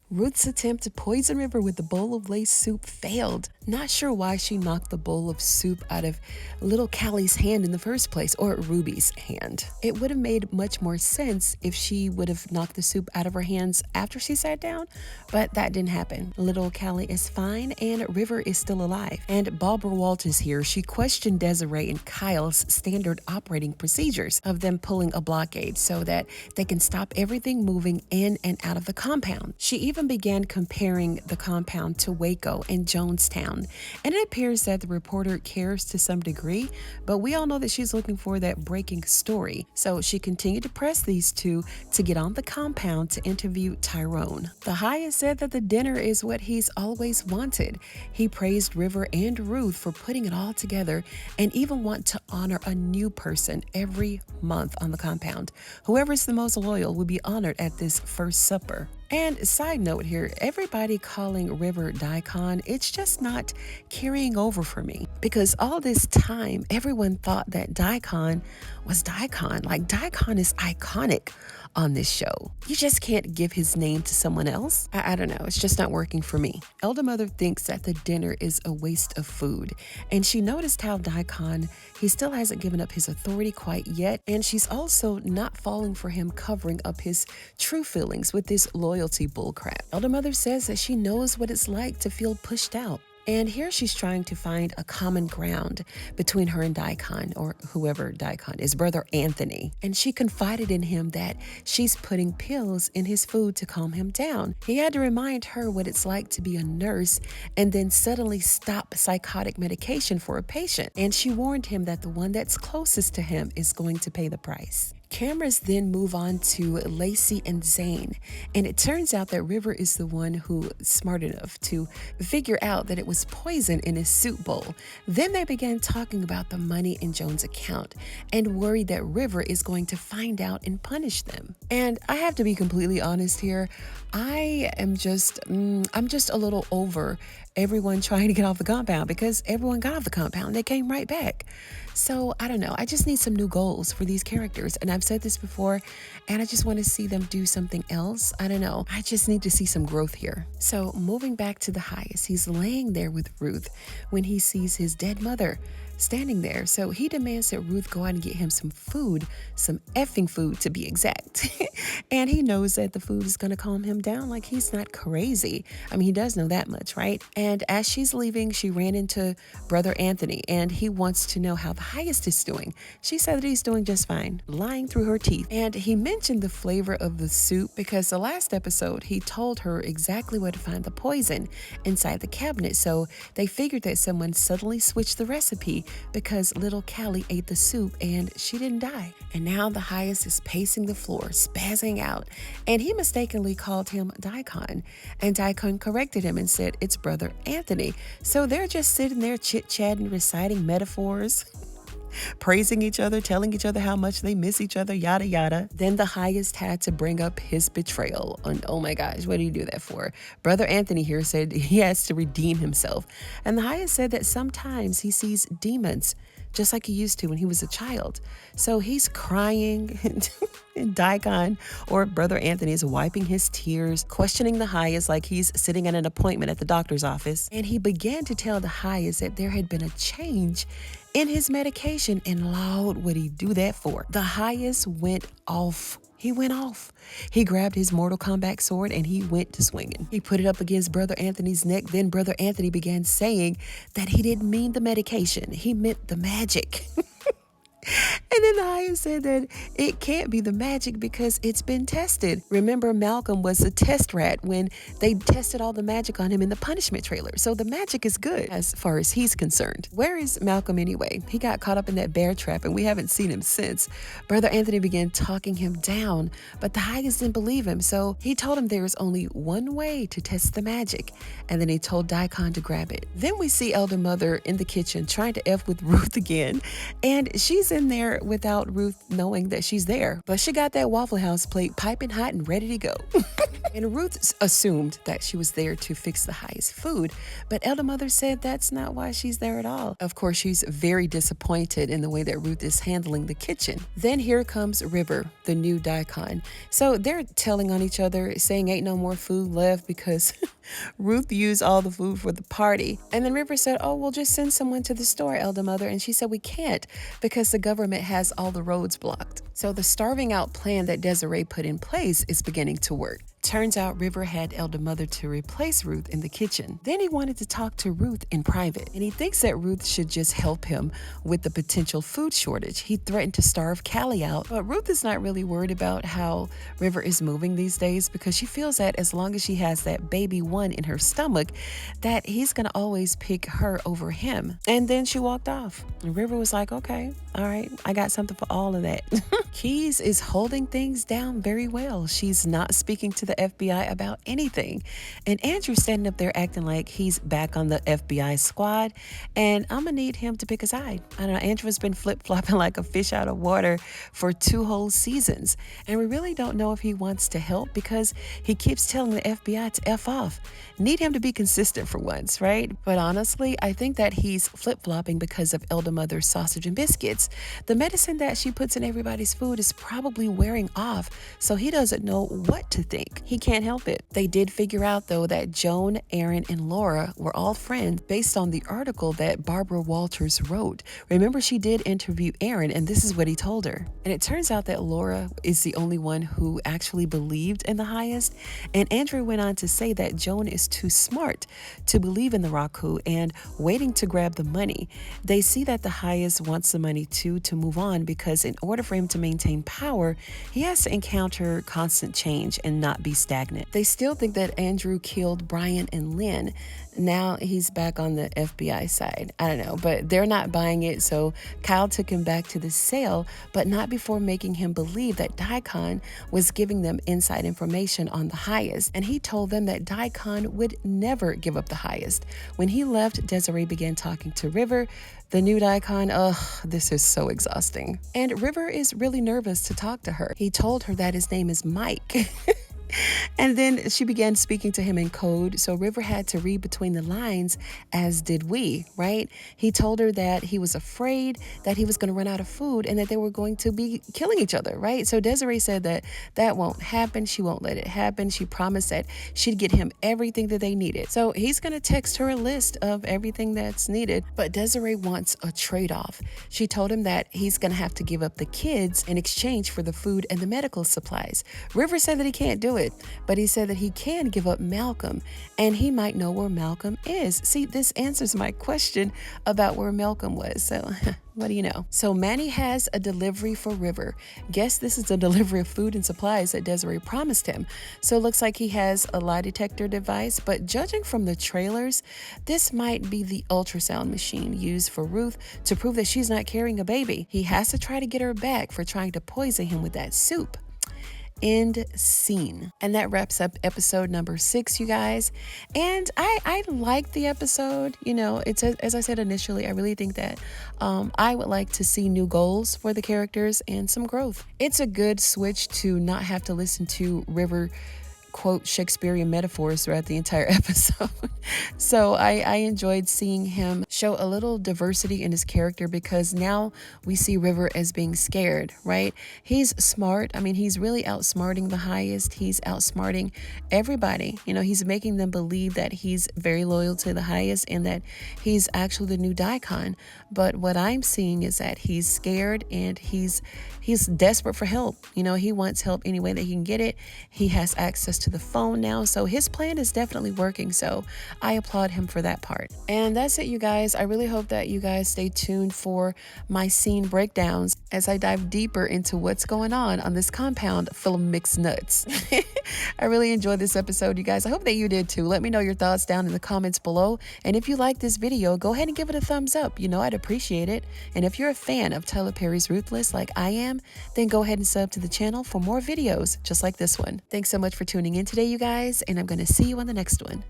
Ruth's attempt to poison River with the bowl of lace soup failed. Not sure why she knocked the bowl of soup out of little Callie's hand in the first place, or Ruby's hand. It would have made much more sense if she would have knocked the soup out of her hands after she sat down, but that didn't happen. Little Callie is fine and River is still alive. And Barbara Walt is here. She questioned Desiree and Kyle's standard operating procedures of them pulling a blockade so that they can stop everything moving in and out of the compound. She even began comparing the compound to Waco and Jonestown. And it appears that the reporter cares to some degree, but we all know that she's looking for that breaking story. So she continued to press these two to get on the compound to interview Tyrone. The highest said that the dinner is what he's always wanted. He praised River and Ruth for putting it all together and even want to honor a new person every month on the compound. Whoever's the most loyal will be honored at this first supper. And side note here, everybody calling River Daikon, it's just not carrying over for me. Because all this time, everyone thought that Daikon was Daikon. Like, Daikon is iconic on this show. You just can't give his name to someone else. I don't know, it's just not working for me. Elder Mother thinks that the dinner is a waste of food. And she noticed how Daikon, he still hasn't given up his authority quite yet. And she's also not falling for him covering up his true feelings with this loyalty bullcrap. Elder Mother says that she knows what it's like to feel pushed out. And here she's trying to find a common ground between her and Daikon, or whoever Daikon is, Brother Anthony. And she confided in him that she's putting pills in his food to calm him down. He had to remind her what it's like to be a nurse and then suddenly stop psychotic medication for a patient. And she warned him that the one that's closest to him is going to pay the price. Cameras then move on to Lacey and Zane, and it turns out that River is the one who is smart enough to figure out that it was poison in his soup bowl. Then they began talking about the money in Joan's account and worried that River is going to find out and punish them. And I have to be completely honest here, I'm just a little over everyone trying to get off the compound, because everyone got off the compound. They came right back. So I don't know. I just need some new goals for these characters. And I've said this before, and I just want to see them do something else. I don't know. I just need to see some growth here. So moving back to the highest, he's laying there with Ruth when he sees his dead mother standing there. So he demands that Ruth go out and get him some food, some effing food to be exact. And he knows that the food is going to calm him down. Like, he's not crazy. I mean, he does know that much, right? And as she's leaving, she ran into Brother Anthony, and he wants to know how the highest is doing. She said that he's doing just fine, lying through her teeth. And he mentioned the flavor of the soup because the last episode, he told her exactly where to find the poison inside the cabinet. So they figured that someone suddenly switched the recipe because little Callie ate the soup and she didn't die. And now the highest is pacing the floor, spazzing out, and he mistakenly called him Daikon. And Daikon corrected him and said, it's Brother Anthony. So they're just sitting there chit-chatting, reciting metaphors, praising each other, telling each other how much they miss each other, yada yada. Then the highest had to bring up his betrayal. And oh my gosh, what do you do that for? Brother Anthony here said he has to redeem himself. And the highest said that sometimes he sees demons just like he used to when he was a child. So he's crying and Daikon, or Brother Anthony, is wiping his tears, questioning the highest like he's sitting at an appointment at the doctor's office. And he began to tell the highest that there had been a change in his medication, and Lord, would he do that for? The highest went off. He went off. He grabbed his Mortal Kombat sword and he went to swinging. He put it up against Brother Anthony's neck. Then Brother Anthony began saying that he didn't mean the medication. He meant the magic. And then the highest said that it can't be the magic because it's been tested. Remember, Malcolm was a test rat when they tested all the magic on him in the punishment trailer. So the magic is good as far as he's concerned. Where is Malcolm anyway? He got caught up in that bear trap and we haven't seen him since. Brother Anthony began talking him down, but the highest didn't believe him. So he told him there is only one way to test the magic. And then he told Daikon to grab it. Then we see Elder Mother in the kitchen trying to F with Ruth again. And she's in there without Ruth knowing that she's there. But she got that Waffle House plate piping hot and ready to go. And Ruth assumed that she was there to fix the highest food, but Elder Mother said that's not why she's there at all. Of course, she's very disappointed in the way that Ruth is handling the kitchen. Then here comes River, the new daikon. So they're telling on each other, saying ain't no more food left because Ruth used all the food for the party. And then River said, oh, we'll just send someone to the store, Elder Mother. And she said, we can't because the government has all the roads blocked. So the starving out plan that Desiree put in place is beginning to work. Turns out River had Elder Mother to replace Ruth in the kitchen. Then he wanted to talk to Ruth in private, and he thinks that Ruth should just help him with the potential food shortage. He threatened to starve Callie out, but Ruth is not really worried about how River is moving these days because she feels that as long as she has that baby one in her stomach, that he's gonna always pick her over him. And then she walked off. And River was like, okay, all right, I got something for all of that. Keys is holding things down very well. She's not speaking to the FBI about anything. And Andrew's standing up there acting like he's back on the FBI squad, and I'm gonna need him to pick a side. I don't know, Andrew has been flip-flopping like a fish out of water for 2 whole seasons, and we really don't know if he wants to help because he keeps telling the FBI to F off. Need him to be consistent for once, right? But honestly, I think that he's flip-flopping because of Elder Mother's sausage and biscuits. The medicine that she puts in everybody's food is probably wearing off, so he doesn't know what to think. He can't help it. They did figure out, though, that Joan, Aaron, and Laura were all friends based on the article that Barbara Walters wrote. Remember, she did interview Aaron, and this is what he told her. And it turns out that Laura is the only one who actually believed in the highest. And Andrew went on to say that Joan is too smart to believe in the Raku and waiting to grab the money. They see that the highest wants the money too to move on because in order for him to maintain power, he has to encounter constant change and not be stagnant. They still think that Andrew killed Brian and Lynn. Now he's back on the FBI side. I don't know, but they're not buying it, so Kyle took him back to the sale, but not before making him believe that Daikon was giving them inside information on the highest, and he told them that Daikon would never give up the highest. When he left, Desiree began talking to River, the new Daikon. Ugh, this is so exhausting. And River is really nervous to talk to her. He told her that his name is Mike. And then she began speaking to him in code, so River had to read between the lines, as did we, right? He told her that he was afraid that he was going to run out of food and that they were going to be killing each other, right? So Desiree said that that won't happen. She won't let it happen. She promised that she'd get him everything that they needed. So he's going to text her a list of everything that's needed, but Desiree wants a trade-off. She told him that he's going to have to give up the kids in exchange for the food and the medical supplies. River said that he can't do it, but he said that he can give up Malcolm, and he might know where Malcolm is. See, this answers my question about where Malcolm was, so what do you know? So Manny has a delivery for River. Guess this is a delivery of food and supplies that Desiree promised him. So it looks like he has a lie detector device, but judging from the trailers, this might be the ultrasound machine used for Ruth to prove that she's not carrying a baby. He has to try to get her back for trying to poison him with that soup. End scene. And that wraps up episode number 6, you guys. And I like the episode. You know, it's as I said initially, I really think that I would like to see new goals for the characters and some growth. It's a good switch to not have to listen to River quote Shakespearean metaphors throughout the entire episode. So I enjoyed seeing him show a little diversity in his character because now we see River as being scared, right? He's smart. I mean, he's really outsmarting the highest. He's outsmarting everybody. You know, he's making them believe that he's very loyal to the highest and that he's actually the new Daikon. But what I'm seeing is that he's scared and he's desperate for help. You know, he wants help any way that he can get it. He has access to the phone now, so his plan is definitely working, so I applaud him for that part. And that's it, you guys. I really hope that you guys stay tuned for my scene breakdowns as I dive deeper into what's going on this compound full of mixed nuts. I really enjoyed this episode, you guys. I hope that you did too. Let me know your thoughts down in the comments below, and if you like this video, go ahead and give it a thumbs up. You know, I'd appreciate it. And if you're a fan of Tyler Perry's Ruthless like I am, then go ahead and sub to the channel for more videos just like this one. Thanks so much for tuning in today, you guys, and I'm going to see you on the next one.